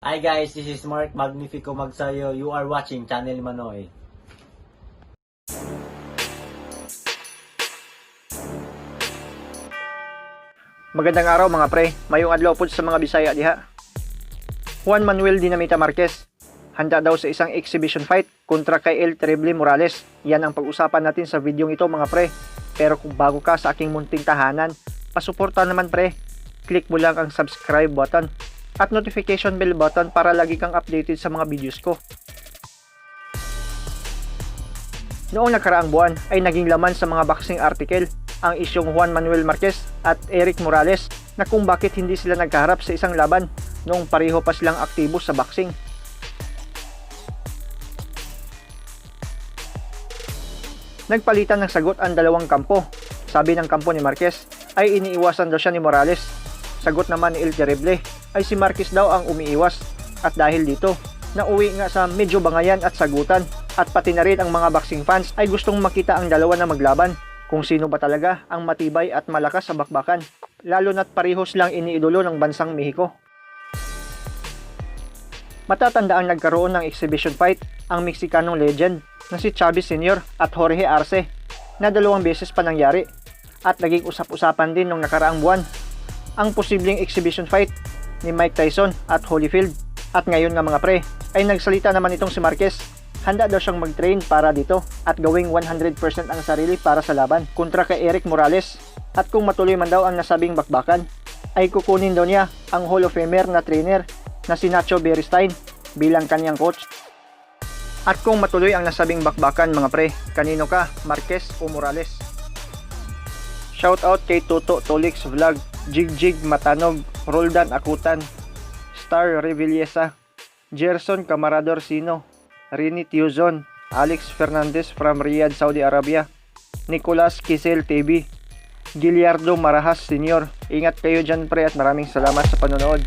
Hi guys, this is Mark Magnifico Magsayo. You are watching Channel Manoy. Magandang araw mga pre, mayong adlaw pod sa mga Bisaya diha. Juan Manuel Dinamita Marquez, handa daw sa isang exhibition fight kontra kay El Terrible Morales. Yan ang pag-usapan natin sa videong ito mga pre. Pero kung bago ka sa aking munting tahanan, pasuporta naman pre. Click mo lang ang subscribe button at notification bell button para lagi kang updated sa mga videos ko. Noong nakaraang buwan ay naging laman sa mga boxing article ang isyong Juan Manuel Marquez at Eric Morales na kung bakit hindi sila nagkaharap sa isang laban noong pareho pa silang aktibo sa boxing. Nagpalitan ng sagot ang dalawang kampo. Sabi ng kampo ni Marquez ay iniiwasan daw siya ni Morales. Sagot naman ni El Terrible ay si Marquez daw ang umiiwas at dahil dito nauwi nga sa medyo bangayan at sagutan at pati na rin ang mga boxing fans ay gustong makita ang dalawa na maglaban kung sino ba talaga ang matibay at malakas sa bakbakan, lalo na't parehos lang iniidolo ng bansang Mexico. Matatandaang nagkaroon ng exhibition fight ang Mexicanong legend na si Chavez Sr. at Jorge Arce na 2 beses pa nangyari at naging usap-usapan din nung nakaraang buwan ang posibleng exhibition fight ni Mike Tyson at Holyfield. At ngayon nga mga pre ay nagsalita naman itong si Marquez. Handa daw siyang mag-train para dito at gawing 100% ang sarili para sa laban kontra kay Eric Morales. At kung matuloy man daw ang nasabing bakbakan, ay kukunin daw niya ang Hall of Famer na trainer na si Nacho Beristain bilang kanyang coach. At kung matuloy ang nasabing bakbakan mga pre, kanino ka, Marquez o Morales? Shoutout kay Toto Tolix Vlog, Jigjig Matanog, Roldan Akutan, Star Revillesa, Gerson Camarador Sino, Rini Tiuzon, Alex Fernandez from Riyadh, Saudi Arabia, Nicolas Kisel TV, Giliardo Marahas Sr. Ingat kayo dyan pre at maraming salamat sa panonood.